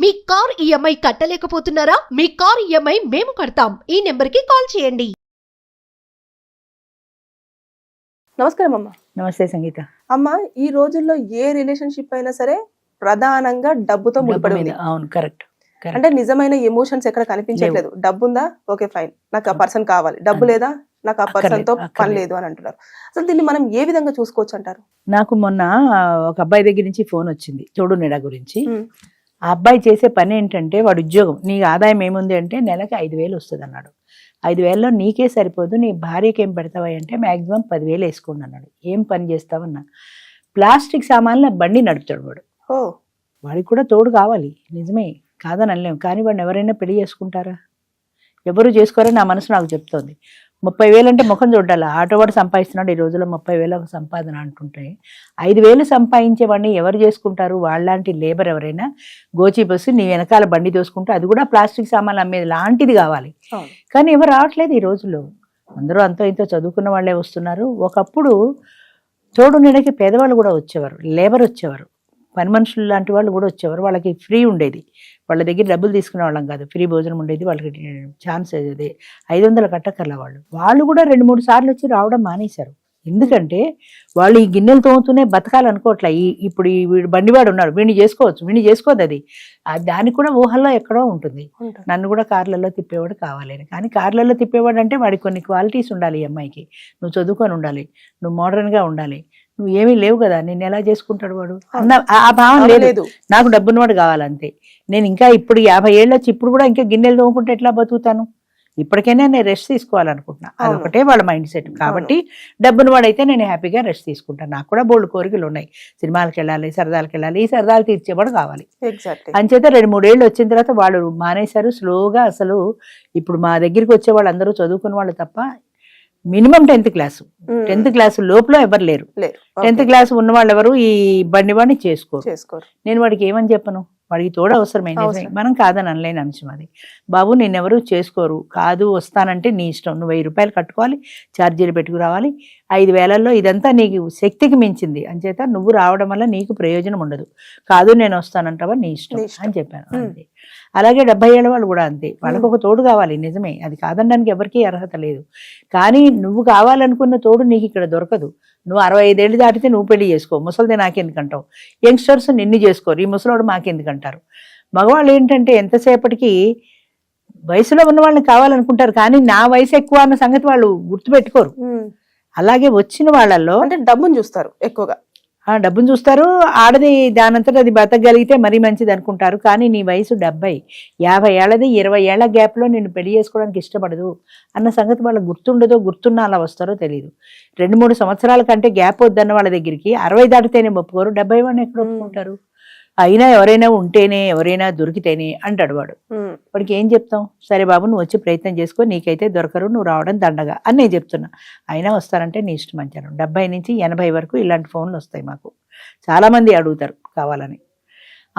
మీ car EMI కట్టలేకపోతున్నారా? మీ car EMI మేము కడతాం. ఈ నెంబర్కి కాల్ చేయండి. నమస్కారం అమ్మ. నమస్తే సంగీత. అమ్మ, ఈ రోజుల్లో ఏ రిలేషన్షిప్ అయినా సరే ప్రధానంగా డబ్బుతో ముడిపడి ఉంది. అవును, కరెక్ట్. అంటే నిజమైన ఎమోషన్స్ ఎక్కడ కనిపించట్లేదు. డబ్బు ఉందా, ఓకే ఫైన్, నాకు ఆ పర్సన్ కావాలి. డబ్బు లేదా, నాకు ఆ పర్సన్ తో పని లేదు అని అంటున్నారు. అసలు దీన్ని మనం ఏ విధంగా చూసుకోవచ్చు అంటారు? నాకు మొన్న ఒక అబ్బాయి దగ్గర నుంచి ఫోన్ వచ్చింది తోడు నీడ గురించి. ఆ అబ్బాయి చేసే పని ఏంటంటే, వాడు ఉద్యోగం, నీ ఆదాయం ఏముంది అంటే నెలకి 5,000 వస్తుంది అన్నాడు. 5,000లో నీకే సరిపోదు, నీ భార్యకి ఏం పెడతావా అంటే మాక్సిమం 10,000 వేసుకోండి అన్నాడు. ఏం పని చేస్తావన్నా, ప్లాస్టిక్ సామాన్ల బండి నడుపుతాడు వాడు. వాడికి కూడా తోడు కావాలి, నిజమే, కాదని అనలేము. కానీ వాడిని ఎవరైనా పెళ్లి చేసుకుంటారా? ఎవరు చేసుకోరని నా మనసు నాకు చెప్తోంది. 30,000 అంటే ముఖం చూడాలి. ఆటో వాడు సంపాదిస్తున్నాడు ఈ రోజుల్లో 30,000 ఒక సంపాదన అంటుంటే, 5,000 సంపాదించేవాడిని ఎవరు చేసుకుంటారు? వాళ్ళలాంటి లేబర్ ఎవరైనా గోచి బస్సు నీ వెనకాల బండి దోసుకుంటే, అది కూడా ప్లాస్టిక్ సామాన్లు అమ్మేది లాంటిది కావాలి. కానీ ఎవరు రావట్లేదు ఈ రోజుల్లో. అందరూ అంతో ఇంతో చదువుకున్న వాళ్ళే వస్తున్నారు. ఒకప్పుడు తోడు నీడకి పేదవాళ్ళు కూడా వచ్చేవారు, లేబర్ వచ్చేవారు, పని మనుషులు లాంటి వాళ్ళు కూడా వచ్చేవారు. వాళ్ళకి ఫ్రీ ఉండేది, వాళ్ళ దగ్గర డబ్బులు తీసుకునే వాళ్ళం కాదు, ఫ్రీ భోజనం ఉండేది. వాళ్ళకి ఛాన్స్ అదే 500 కట్టక్కర్ల. వాళ్ళు కూడా 2-3 సార్లు వచ్చి రావడం మానేశారు. ఎందుకంటే వాళ్ళు ఈ గిన్నెలు తోముతూనే బతకాలనుకోవట్లే. ఇప్పుడు ఈ వీడు బండివాడు ఉన్నాడు, వీడిని చేసుకోవచ్చు, వీడిని చేసుకోవద్దు. అది దానికి కూడా ఊహల్లో ఎక్కడో ఉంటుంది. నన్ను కూడా కార్లలో తిప్పేవాడు కావాలి. కానీ కార్లలో తిప్పేవాడు అంటే వాడికి కొన్ని క్వాలిటీస్ ఉండాలి. ఈ అమ్మాయికి నువ్వు చదువుకొని ఉండాలి, నువ్వు మోడర్న్గా ఉండాలి, నువ్వు ఏమీ లేవు కదా, నేను ఎలా చేసుకుంటాడు వాడు అన్న ఆ భావం లేదు. నాకు డబ్బున్నవాడు కావాలంతే. నేను ఇంకా ఇప్పుడు 50 ఏళ్ళు వచ్చి ఇప్పుడు కూడా ఇంకా గిన్నెలు తోముకుంటే ఎట్లా బతుకుతాను? ఇప్పటికైనా నేను రెస్ట్ తీసుకోవాలనుకుంటున్నా. అదొకటే వాళ్ళ మైండ్ సెట్. కాబట్టి డబ్బును వాడైతే నేను హ్యాపీగా రెస్ట్ తీసుకుంటాను. నాకు కూడా బోల్డ్ కోరికలు ఉన్నాయి. సినిమాలకు వెళ్ళాలి, సరదాలకు వెళ్ళాలి, ఈ సరదాలు తీర్చేవాడు కావాలి. అంచేత 2-3 ఏళ్ళు వచ్చిన తర్వాత వాళ్ళు మానేశారు స్లోగా. అసలు ఇప్పుడు మా దగ్గరికి వచ్చే వాళ్ళు అందరూ చదువుకున్న వాళ్ళు తప్ప minimum 10th class, 10th class లోపల ఎవరు లేరు. 10th క్లాస్ ఉన్న వాళ్ళు ఎవరు ఈ బండి వాడిని చేసుకోరు. నేను వాడికి ఏమని చెప్పను? వాడికి తోడు అవసరమైంది, మనం కాదని అనలేని అంశం అది. బాబు నిన్నెవరు చేసుకోరు, కాదు వస్తానంటే నీ ఇష్టం, నువ్వు 1000 రూపాయలు కట్టుకోవాలి, ఛార్జీలు పెట్టుకురావాలి. 5,000లో ఇదంతా నీకు శక్తికి మించింది, అంచేత నువ్వు రావడం వల్ల నీకు ప్రయోజనం ఉండదు. కాదు నేను వస్తానంటావా, నీ ఇష్టం అని చెప్పాను. అంతే. అలాగే 70 ఏళ్ళ వాళ్ళు కూడా అంతే, వాళ్ళకు ఒక తోడు కావాలి. నిజమే, అది కాదనడానికి ఎవరికీ అర్హత లేదు. కానీ నువ్వు కావాలనుకున్న తోడు నీకు ఇక్కడ దొరకదు. నువ్వు 65 ఏళ్ళు దాటితే నువ్వు పెళ్లి చేసుకో, ముసలిదే నాకెందుకంటావు. యంగ్స్టర్స్ నిన్ను చేసుకోరు, ఈ ముసలోడు మాకెందుకంటారు. మగవాళ్ళు ఏంటంటే ఎంతసేపటికి వయసులో ఉన్న వాళ్ళని కావాలనుకుంటారు, కానీ నా వయసు ఎక్కువ అన్న సంగతి వాళ్ళు గుర్తుపెట్టుకోరు. అలాగే వచ్చిన వాళ్ళల్లో అంటే డబ్బును చూస్తారు ఎక్కువగా. డబ్బును చూస్తారు. ఆడది దానంతట అది బతకగలిగితే మరీ మంచిది అనుకుంటారు. కానీ నీ వయసు 70, 50 ఏళ్ళది, 20 ఏళ్ల గ్యాప్లో నిన్ను పెళ్లి చేసుకోవడానికి ఇష్టపడదు అన్న సంగతి వాళ్ళకి గుర్తుండదో, గుర్తున్నా అలా వస్తారో తెలియదు. 2-3 సంవత్సరాల కంటే గ్యాప్ వద్దన్న వాళ్ళ దగ్గరికి 60 దాటితేనే ఒప్పుకోరు, 70 వాడిని ఎక్కడ ఒప్పుకుంటారు? అయినా ఎవరైనా ఉంటేనే, ఎవరైనా దొరికితేనే అంటాడు వాడు. వాడికి ఏం చెప్తాం? సరే బాబు నువ్వు వచ్చి ప్రయత్నం చేసుకో, నీకైతే దొరకరు, నువ్వు రావడం దండగా అని నేను చెప్తున్నా. అయినా వస్తారంటే నీ ఇష్టం అంటాను. 70 నుంచి 80 వరకు ఇలాంటి ఫోన్లు వస్తాయి మాకు. చాలామంది అడుగుతారు కావాలని.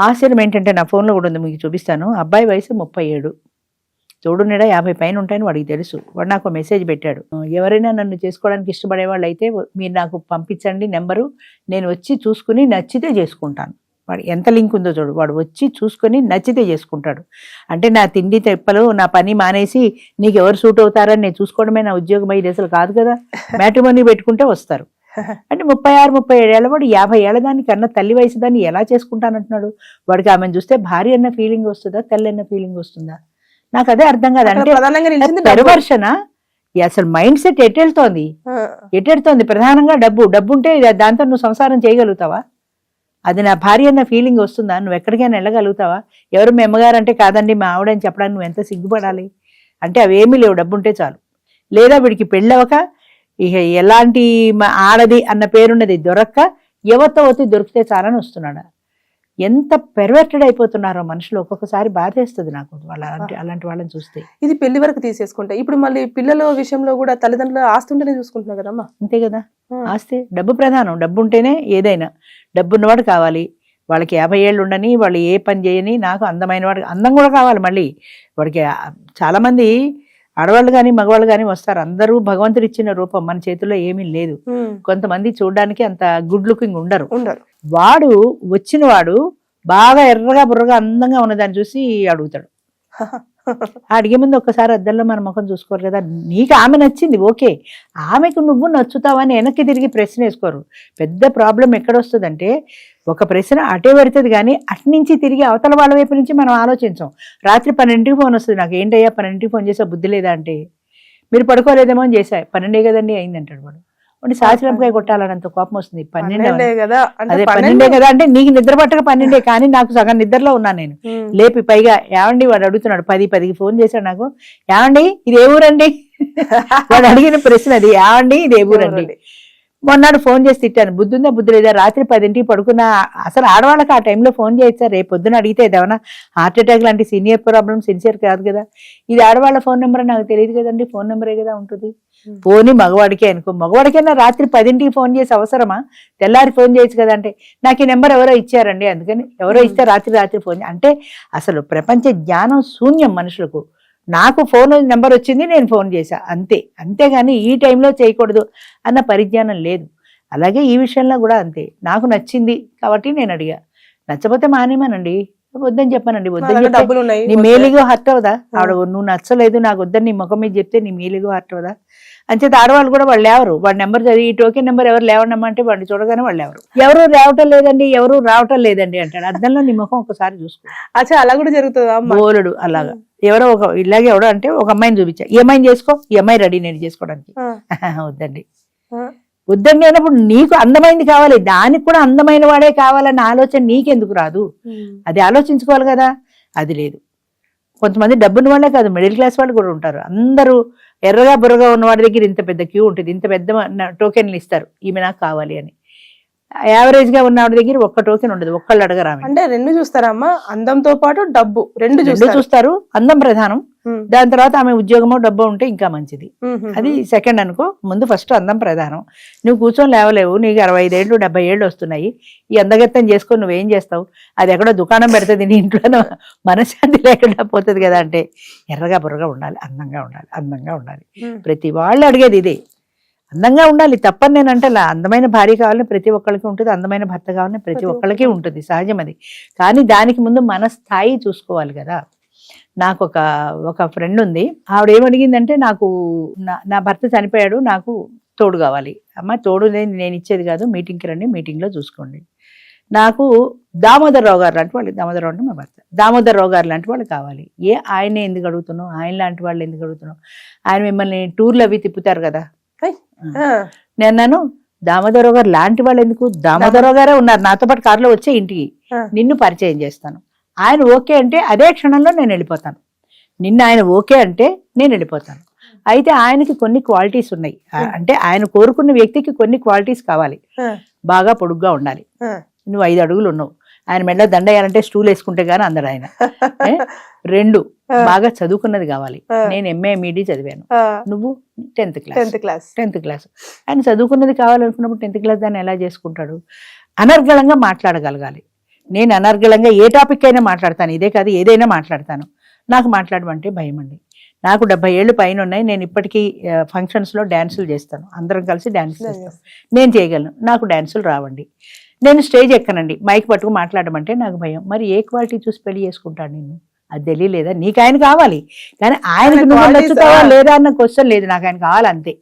ఆశ్చర్యం ఏంటంటే నా ఫోన్లో కూడా ఉంది, మీకు చూపిస్తాను. అబ్బాయి వయసు 37, తోడు నీడ 50 పైన ఉంటాయని వాడికి తెలుసు. వాడు నాకు మెసేజ్ పెట్టాడు, ఎవరైనా నన్ను చేసుకోవడానికి ఇష్టపడే వాళ్ళు అయితే మీరు నాకు పంపించండి నెంబరు, నేను వచ్చి చూసుకుని నచ్చితే చేసుకుంటాను. వాడు ఎంత లింక్ ఉందో చూడు, వాడు వచ్చి చూసుకొని నచ్చితే చేసుకుంటాడు. అంటే నా తిండి తెప్పలు, నా పని మానేసి నీకు ఎవరు సూట్ అవుతారని నేను చూసుకోవడమే నా ఉద్యోగం అయ్యేది అసలు కాదు కదా. మ్యాట్రిమోనీ పెట్టుకుంటే వస్తారు. అంటే 36-37 ఏళ్ళ వాడు 50 ఏళ్ళ దాన్ని కన్నా తల్లి వయసు దాన్ని ఎలా చేసుకుంటానంటున్నాడు. వాడికి ఆమెను చూస్తే భార్య అన్న ఫీలింగ్ వస్తుందా, తల్లి అన్న ఫీలింగ్ వస్తుందా? నాకు అదే అర్థం కాదు. అంటే పెర్వర్షన అసలు మైండ్ సెట్ ఎటెళ్తోంది. ప్రధానంగా డబ్బు ఉంటే దాంతో నువ్వు సంసారం చేయగలుగుతావా? అది నా భార్య అన్న ఫీలింగ్ వస్తుందా? నువ్వు ఎక్కడికైనా వెళ్ళగలుగుతావా? ఎవరు మీ అమ్మగారు అంటే కాదండి మా ఆవిడని చెప్పడానికి నువ్వు ఎంత సిగ్గుపడాలి? అంటే అవేమీ లేవు, డబ్బు ఉంటే చాలు. లేదా వీడికి పెళ్ళవక ఇక ఎలాంటి ఆడది అన్న పేరున్నది దొరక్క ఎవరితో వచ్చి దొరికితే చాలని వస్తున్నాడు. ఎంత పెర్వర్టెడ్ అయిపోతున్నారో మనుషులు. ఒక్కొక్కసారి బాధేస్తుంది నాకు అలాంటి వాళ్ళని చూస్తే. ఇది పెళ్లి వరకు తీసేసుకుంటే ఇప్పుడు మళ్ళీ పిల్లల విషయంలో కూడా తల్లిదండ్రులు ఆస్తి ఉంటేనే చూసుకుంటున్నారు కదమ్మా. అంతే కదా, ఆస్తి డబ్బు ప్రధానం. డబ్బు ఉంటేనే ఏదైనా. డబ్బు ఉన్నవాడు కావాలి. వాళ్ళకి 50 ఏళ్ళు ఉండని, వాళ్ళు ఏ పని చేయని, నాకు అందమైన వాడు, అందం కూడా కావాలి. మళ్ళీ వాడికి చాలామంది ఆడవాళ్ళు కానీ మగవాళ్ళు కానీ వస్తారు. అందరూ భగవంతుడు ఇచ్చిన రూపం, మన చేతుల్లో ఏమీ లేదు. కొంతమంది చూడడానికి అంత గుడ్ లుకింగ్ ఉండరు. వాడు వచ్చిన వాడు బాగా ఎర్రగా బుర్రగా అందంగా ఉన్నదాన్ని చూసి అడుగుతాడు. అడిగే ముందు ఒక్కసారి అద్దంలో మన ముఖం చూసుకోరు కదా. నీకు ఆమె నచ్చింది ఓకే, ఆమెకు నువ్వు నచ్చుతావని వెనక్కి తిరిగి ప్రశ్న వేసుకోరు. పెద్ద ప్రాబ్లం ఎక్కడ వస్తుందంటే ఒక ప్రశ్న అటే పెడుతుంది కానీ అట్నుంచి తిరిగి అవతల వాళ్ళ వైపు నుంచి మనం ఆలోచించాం. రాత్రి 12కి ఫోన్ వస్తుంది, నాకు ఏంటయ్యా 12కి ఫోన్ చేసా బుద్ధి లేదా అంటే, మీరు పడుకోలేదేమో అని చేశా, 12 కదండి అయింది అంటాడు వాడు. సాచిరంకాయ కొట్టాలన్నంత కోపం వస్తుంది. 12 కదా అదే 12 కదా అంటే నీకు నిద్ర పట్టక 12 కానీ నాకు సగం నిద్రలో ఉన్నాను నేను లేపి. పైగా ఏమండి వాడు అడుగుతున్నాడు 10కి ఫోన్ చేశాడు నాకు, ఏమండి ఇది ఏ ఊరండి వాడు అడిగిన ప్రశ్న అది, ఏమండి ఇది ఏ ఊరండి. మొన్నాడు ఫోన్ చేసి తిట్టాను, బుద్ధుందా బుద్ధి లేదా, రాత్రి 10కి పడుకున్నా. అసలు ఆడవాళ్ళకి ఆ టైంలో ఫోన్ చేయొచ్చా, రేపు పొద్దున అడిగితే ఏదైనా హార్ట్ అటాక్ లాంటి సీనియర్ ప్రాబ్లం సిన్సియర్ కాదు కదా, ఇది ఆడవాళ్ళ ఫోన్ నెంబర్ నాకు తెలియదు కదండి, ఫోన్ నెంబరే కదా ఉంటుంది. పోనీ మగవాడికే అనుకో, మగవాడికైనా రాత్రి 10కి ఫోన్ చేసి అవసరమా, తెల్లారి ఫోన్ చేయొచ్చు కదా అంటే, నాకు ఈ నెంబర్ ఎవరో ఇచ్చారండి అందుకని, ఎవరో ఇస్తే రాత్రి ఫోన్ అంటే అసలు ప్రపంచ జ్ఞానం శూన్యం మనుషులకు. నాకు ఫోన్ నెంబర్ వచ్చింది నేను ఫోన్ చేశా అంతే, అంతేగాని ఈ టైంలో చేయకూడదు అన్న పరిజ్ఞానం లేదు. అలాగే ఈ విషయంలో కూడా అంతే, నాకు నచ్చింది కాబట్టి నేను అడిగా, నచ్చపోతే మానేమానండి, వద్దని చెప్పానండి. వద్దని నీ మేలిగో హర్ట్ అవదా, ఆవిడ నువ్వు నచ్చలేదు నాకు వద్దని నీ ముఖం మీద చెప్తే నీ మేలిగో హర్ట్ అవదా. అంచేత ఆడవాళ్ళు కూడా వాళ్ళు లేవరు, వాడి నెంబర్ చదివి ఈ టోకెన్ నెంబర్ ఎవరు లేవనమ్మా అంటే వాడిని చూడగానే వాళ్ళు ఎవరు రావటం లేదండి ఎవరు రావటం లేదండి అంటాడు. అద్దంలో నీ ముఖం ఒకసారి చూసుకో. అచ్చా అలా కూడా జరుగుతుందా బోలుడు అలాగా. ఎవరో ఒక ఇలాగే ఎవడో అంటే ఒక అమ్మాయిని చూపించా, ఈ అమ్మాయిని చేసుకో, ఈ అమ్మాయి రెడీ నేను చేసుకోవడానికి, వద్దండి వద్దండి అన్నప్పుడు నీకు అందమైంది కావాలి, దానికి కూడా అందమైన వాడే కావాలన్న ఆలోచన నీకెందుకు రాదు, అది ఆలోచించుకోవాలి కదా. అది లేదు. కొంతమంది డబ్బున్న వాళ్ళే కాదు మిడిల్ క్లాస్ వాళ్ళు కూడా ఉంటారు, అందరూ ఎర్రగా బుర్రగా ఉన్న వాడి దగ్గర ఇంత పెద్ద క్యూ ఉంటుంది, ఇంత పెద్ద టోకెన్లు ఇస్తారు ఈమె నాకు కావాలి అని. యావరేజ్ గా ఉన్న వాడి దగ్గర ఒక్క టోకెన్ ఉండదు, ఒక్కళ్ళు అడగరా. అంటే రెండు చూస్తారమ్మా, అందంతో పాటు డబ్బు రెండు చూస్తారు. అందం ప్రధానం, దాని తర్వాత ఆమె ఉద్యోగమో డబ్బో ఉంటే ఇంకా మంచిది, అది సెకండ్ అనుకో. ముందు ఫస్ట్ అందం ప్రధానం. నువ్వు కూర్చొని లేవలేవు, నీకు 65 ఏళ్ళు 70 ఏళ్ళు వస్తున్నాయి, ఈ అందగత్తం చేసుకొని నువ్వేం చేస్తావు, అది ఎక్కడో దుకాణం పెడుతుంది నీ ఇంట్లో, మనశ్శాంతి లేకుండా పోతుంది కదా. అంటే ఎర్రగా బుర్రగా ఉండాలి, అందంగా ఉండాలి, అందంగా ఉండాలి. ప్రతి వాళ్ళు అడిగేది ఇదే, అందంగా ఉండాలి. తప్పని నేను అంటే అందమైన భార్య కావాలని ప్రతి ఒక్కరికి ఉంటుంది, అందమైన భర్త కావాలని ప్రతి ఒక్కరికి ఉంటుంది, సహజం అది. కానీ దానికి ముందు మన స్థాయి చూసుకోవాలి కదా. నాకు ఒక ఫ్రెండ్ ఉంది, ఆవిడ ఏమడిగిందంటే, నాకు నా భర్త చనిపోయాడు, నాకు తోడు కావాలి. అమ్మ తోడు నేను ఇచ్చేది కాదు, మీటింగ్కి రండి, మీటింగ్లో చూసుకోండి. నాకు దామోదరరావు గారు లాంటి వాళ్ళు, దామోదరరావు అంటే మా భర్త, దామోదరరావు గారు లాంటి వాళ్ళు కావాలి. ఆయనే ఎందుకు అడుగుతున్నావు, ఆయన లాంటి వాళ్ళు ఎందుకు అడుగుతున్నావు, ఆయన మిమ్మల్ని టూర్లు అవి తిప్పుతారు కదా. నేను అన్నాను, దామోదరరావు గారు లాంటి వాళ్ళు ఎందుకు, దామోదరరావు గారే ఉన్నారు నాతో పాటు కారులో వచ్చే ఇంటికి, నిన్ను పరిచయం చేస్తాను. ఆయన ఓకే అంటే అదే క్షణంలో నేను వెళ్ళిపోతాను, నిన్న ఆయన ఓకే అంటే నేను వెళ్ళిపోతాను. అయితే ఆయనకి కొన్ని క్వాలిటీస్ ఉన్నాయి, అంటే ఆయన కోరుకున్న వ్యక్తికి కొన్ని క్వాలిటీస్ కావాలి. బాగా పొడుగ్గా ఉండాలి, నువ్వు 5 అడుగులు ఉన్నావు, ఆయన మెడ దండయ్యాలంటే స్టూల్ వేసుకుంటే గానీ అందరు ఆయన. 2 బాగా చదువుకున్నది కావాలి, నేను MA MD చదివాను, నువ్వు 10th క్లాస్. ఆయన చదువుకున్నది కావాలనుకున్నప్పుడు 10th క్లాస్ దాన్ని ఎలా చేసుకుంటాడు. అనర్గళంగా మాట్లాడగలగాలి, నేను అనర్గళంగా ఏ టాపిక్ అయినా మాట్లాడతాను, ఇదే కాదు ఏదైనా మాట్లాడతాను. నాకు మాట్లాడమంటే భయం అండి. నాకు 70 ఏళ్ళు పైన ఉన్నాయి, నేను ఇప్పటికీ ఫంక్షన్స్లో డ్యాన్సులు చేస్తాను, అందరం కలిసి డ్యాన్స్ చేస్తాం, నేను చేయగలను. నాకు డ్యాన్సులు రావండి, నేను స్టేజ్ ఎక్కనండి, మైక్ పట్టుకు మాట్లాడమంటే నాకు భయం. మరి ఏ క్వాలిటీ చూసి పెళ్లి చేసుకుంటాను నేను, అది తెలియలేదా. నీకు ఆయన కావాలి కానీ ఆయనకు నువ్వు నచ్చుతావా లేదా అన్న క్వశ్చన్ లేదు, నాకు ఆయన కావాలి అంతే.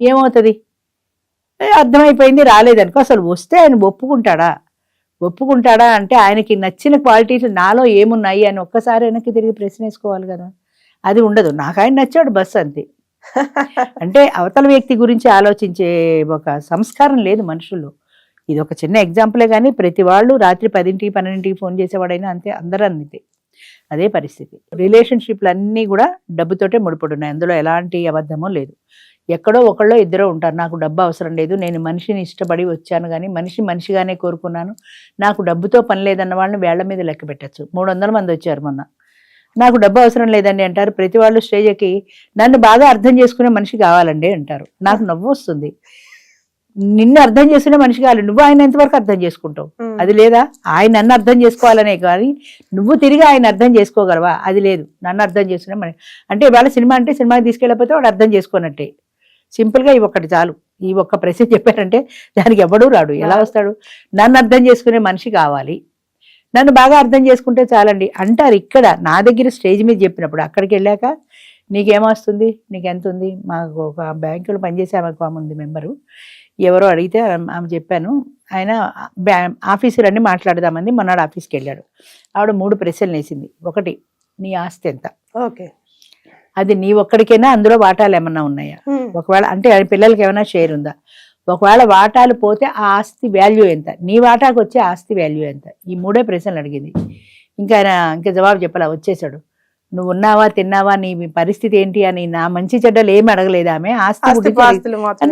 ఏమవుతుంది, అర్థమైపోయింది రాలేదనుకో, అసలు వస్తే ఆయన ఒప్పుకుంటాడా అంటే ఆయనకి నచ్చిన క్వాలిటీస్ నాలో ఏమున్నాయి అని ఒక్కసారి వెనక్కి తిరిగి ప్రశ్న వేసుకోవాలి కదా. అది ఉండదు, నాకు ఆయన నచ్చాడు బస్ అంతే. అంటే అవతల వ్యక్తి గురించి ఆలోచించే ఒక సంస్కారం లేదు మనుషుల్లో. ఇది ఒక చిన్న ఎగ్జాంపులే కానీ ప్రతి వాళ్ళు రాత్రి 10కి 12కి ఫోన్ చేసేవాడైనా అంతే, అందరూ అంతే, అదే పరిస్థితి. రిలేషన్షిప్లు అన్నీ కూడా డబ్బుతోటే ముడిపడున్నాయి, అందులో ఎలాంటి అబద్ధమో లేదు. ఎక్కడో ఒకళ్ళో ఇద్దరో ఉంటారు, నాకు డబ్బు అవసరం లేదు, నేను మనిషిని ఇష్టపడి వచ్చాను కానీ మనిషిగానే కోరుకున్నాను, నాకు డబ్బుతో పని లేదన్న వాళ్ళని వేళ్ల మీద లెక్క పెట్టచ్చు. 300 మంది వచ్చారు మొన్న, నాకు డబ్బు అవసరం లేదండి అంటారు. ప్రతి వాళ్ళు స్టేజ్ ఎక్కి నన్ను బాగా అర్థం చేసుకునే మనిషి కావాలండి అంటారు. నాకు నవ్వు వస్తుంది, నిన్ను అర్థం చేసుకునే మనిషి కావాలి, నువ్వు ఆయన ఎంతవరకు అర్థం చేసుకుంటావు, అది లేదా. ఆయన నన్ను అర్థం చేసుకోవాలనే కానీ నువ్వు తిరిగి ఆయన అర్థం చేసుకోగలవా, అది లేదు. నన్ను అర్థం చేసుకునే మనిషి అంటే ఇవాళ సినిమా అంటే సినిమాకి తీసుకెళ్ళకపోతే వాడు అర్థం చేసుకోనట్టే. సింపుల్గా ఈ ఒక్కటి చాలు, ఈ ఒక్క ప్రశ్న చెప్పారంటే దానికి ఎవడూ రాడు, ఎలా వస్తాడు. నన్ను అర్థం చేసుకునే మనిషి కావాలి, నన్ను బాగా అర్థం చేసుకుంటే చాలండి అంటారు. ఇక్కడ నా దగ్గర స్టేజ్ మీద చెప్పినప్పుడు అక్కడికి వెళ్ళాక నీకేమొస్తుంది, నీకు ఎంత ఉంది, మాకు ఒక బ్యాంకులో పనిచేసే ఆమె ఉంది మెంబరు, ఎవరో అడిగితే ఆమె చెప్పాను, ఆయన ఆఫీసులు అన్నీ మాట్లాడదామంది. మొన్నాడు ఆఫీస్కి వెళ్ళాడు. ఆవిడ 3 ప్రశ్నలు వేసింది. ఒకటి, నీ ఆస్తి ఎంత, ఓకే, అది నీ ఒక్కడికైనా అందులో వాటాలు ఏమన్నా ఉన్నాయా, ఒకవేళ అంటే పిల్లలకి ఏమైనా షేర్ ఉందా, ఒకవేళ వాటాలు పోతే ఆ ఆస్తి వాల్యూ ఎంత, నీ వాటాకు వచ్చే ఆస్తి వాల్యూ ఎంత, ఈ 3 ప్రశ్నలు అడిగింది. ఇంకా ఆయన ఇంకా జవాబు చెప్పాలా, వచ్చేసాడు. నువ్వు ఉన్నావా, తిన్నావా, నీ పరిస్థితి ఏంటి అని నా మంచి చెడ్డలు ఏమి అడగలేదు ఆమె. ఆస్తి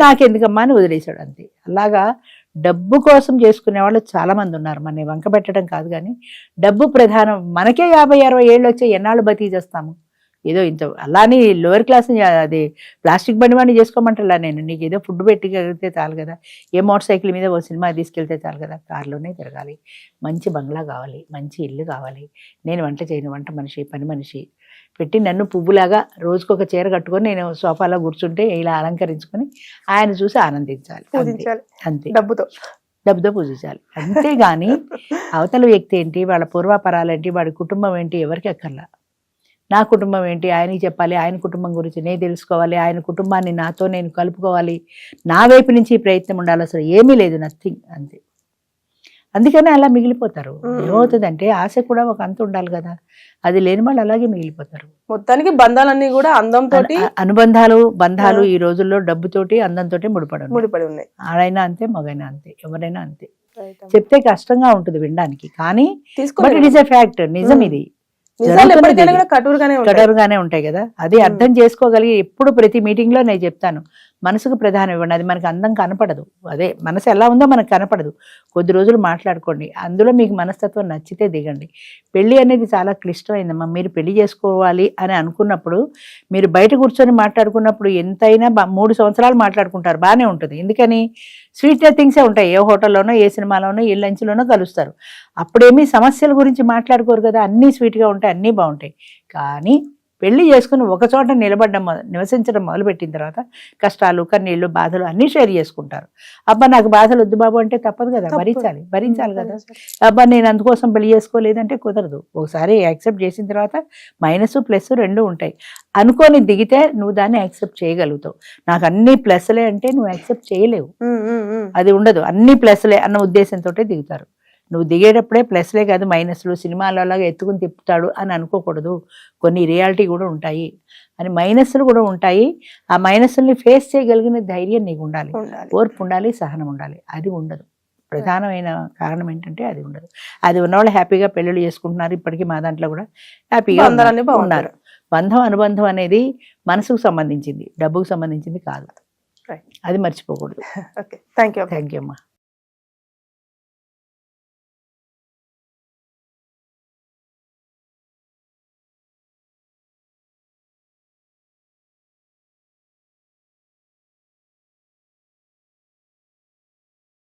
నాకెందుకమ్మా అని వదిలేశాడు అంతే. అలాగా డబ్బు కోసం చేసుకునే వాళ్ళు చాలా మంది ఉన్నారు. మన వంక పెట్టడం కాదు, కానీ డబ్బు ప్రధానం. మనకే 50-60 ఏళ్ళు వచ్చే ఎన్నాళ్ళు బతికి చేస్తాము. ఏదో ఇంత అలానే లోయర్ క్లాస్ అది ప్లాస్టిక్ బండి వాడిని చేసుకోమంటలా నేను, నీకు ఏదో ఫుడ్ పెట్టి కలిగితే చాలు కదా, ఏ మోటార్ సైకిల్ మీద ఓ సినిమా తీసుకెళ్తే చాలు కదా, కార్లోనే తిరగాలి, మంచి బంగ్లా కావాలి, మంచి ఇల్లు కావాలి, నేను వంట చేయను, వంట మనిషి, పని మనిషి పెట్టి నన్ను పువ్వులాగా రోజుకొక చీర కట్టుకొని నేను సోఫాలో కూర్చుంటే ఇలా అలంకరించుకొని ఆయన చూసి ఆనందించాలి అంతే. డబ్బుతో పూజించాలి అంతేగాని అవతల వ్యక్తి ఏంటి, వాళ్ళ పూర్వాపరాలేంటి, వాడి కుటుంబం ఏంటి ఎవరికి అక్కర్లా. నా కుటుంబం ఏంటి ఆయనకి చెప్పాలి, ఆయన కుటుంబం గురించి నేను తెలుసుకోవాలి, ఆయన కుటుంబాన్ని నాతో నేను కలుపుకోవాలి, నా వైపు నుంచి ప్రయత్నం ఉండాలి. అసలు ఏమీ లేదు, నథింగ్, అంతే. అందుకనే అలా మిగిలిపోతారు. ఏమవుతుందంటే ఆశ కూడా ఒక అంత ఉండాలి కదా, అది లేని వాళ్ళు అలాగే మిగిలిపోతారు. మొత్తానికి బంధాలన్నీ కూడా అందంతో, బంధాలు ఈ రోజుల్లో డబ్బుతోటి అందంతో ముడిపడి ఉన్నాయి. ఆడైనా అంతే, మగైనా అంతే, ఎవరైనా అంతే. చెప్తే కష్టంగా ఉంటుంది వినడానికి, కానీ but it is a fact, నిజం ఇది. కఠోరంగానే ఉంటాయి కదా, అది అర్థం చేసుకోగలిగి ఎప్పుడు ప్రతి మీటింగ్ లో నేను చెప్తాను, మనసుకు ప్రధానం ఇవ్వండి. అది మనకు అందం కనపడదు, అదే మనసు ఎలా ఉందో మనకు కనపడదు. కొద్ది రోజులు మాట్లాడుకోండి, అందులో మీకు మనస్తత్వం నచ్చితే దిగండి. పెళ్లి అనేది చాలా క్లిష్టమైందమ్మా. మీరు పెళ్లి చేసుకోవాలి అని అనుకున్నప్పుడు, మీరు బయట కూర్చొని మాట్లాడుకున్నప్పుడు ఎంతైనా 3 సంవత్సరాలు మాట్లాడుకుంటారు, బాగానే ఉంటుంది. ఎందుకని స్వీట్ థింగ్సే ఉంటాయి. ఏ హోటల్లోనో, ఏ సినిమాలోనో, ఏ లంచ్లోనో కలుస్తారు. అప్పుడేమీ సమస్యల గురించి మాట్లాడుకోరు కదా, అన్నీ స్వీట్గా ఉంటాయి, అన్నీ బాగుంటాయి. కానీ పెళ్లి చేసుకుని ఒక చోట నివసించడం మొదలుపెట్టిన తర్వాత కష్టాలు, కన్నీళ్లు, బాధలు అన్నీ షేర్ చేసుకుంటారు. అబ్బా నాకు బాధలు వద్దు బాబు అంటే తప్పదు కదా, భరించాలి కదా. అబ్బా నేను అందుకోసం పెళ్లి చేసుకోలేదంటే కుదరదు. ఒకసారి యాక్సెప్ట్ చేసిన తర్వాత మైనస్ ప్లస్ 2 ఉంటాయి. అనుకోని దిగితే నువ్వు దాన్ని యాక్సెప్ట్ చేయగలుగుతావు. నాకు అన్ని ప్లస్లే అంటే నువ్వు యాక్సెప్ట్ చేయలేవు, అది ఉండదు. అన్ని ప్లస్లే అన్న ఉద్దేశంతో దిగుతారు. నువ్వు దిగేటప్పుడే ప్లస్లే కాదు మైనస్లు, సినిమాలలాగా ఎత్తుకుని తిప్పుతాడు అని అనుకోకూడదు. కొన్ని రియాలిటీ కూడా ఉంటాయి అని, మైనస్లు కూడా ఉంటాయి. ఆ మైనస్ని ఫేస్ చేయగలిగిన ధైర్యం నీకు ఉండాలి, ఓర్పు ఉండాలి, సహనం ఉండాలి. అది ఉండదు. ప్రధానమైన కారణం ఏంటంటే అది ఉండదు. అది ఉన్నవాళ్ళు హ్యాపీగా పెళ్ళిళ్ళు చేసుకుంటున్నారు. ఇప్పటికీ మా దాంట్లో కూడా హ్యాపీగా ఉన్నారు. బంధం, అనుబంధం అనేది మనసుకు సంబంధించింది, డబ్బుకు సంబంధించింది కాదు. అది మర్చిపోకూడదు. థ్యాంక్ యూ అమ్మా.